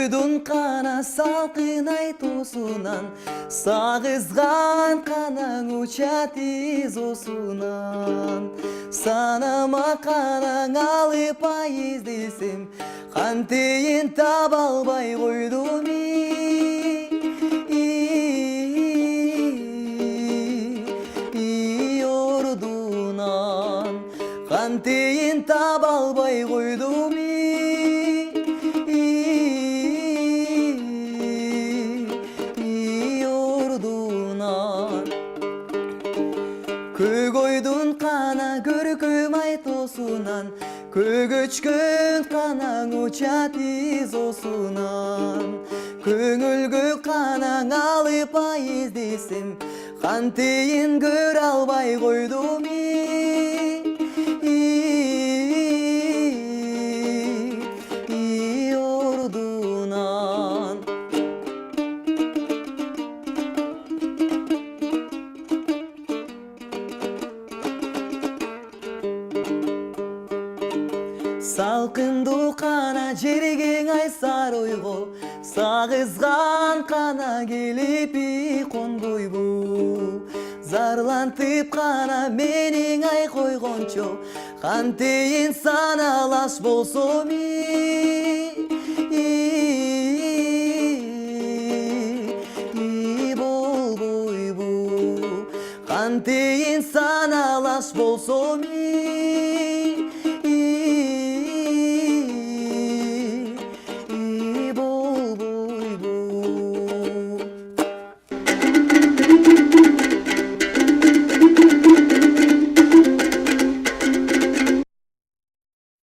Көйгөйдүн кана салкын айтуусунан, сагызган канаң учат изосунан. Санама канаң алып издесем, кантейин таба албай койдум ордунан. Кантейин таба албай койдум ордунан. Көйгөйдүн кана көркөм айтуусунан, көгөчкөн канаң учат изосунан. Көңүлгө канаң алып издесем, кантейин көрө албай койдум ордунан. Салкындуу кана жерге айсар ойго, сагызган кана келип кондойбу. Зарлантып кана менин ай койгончо, кантейин саналаш болсом болбойбу. Кантейин саналаш болсом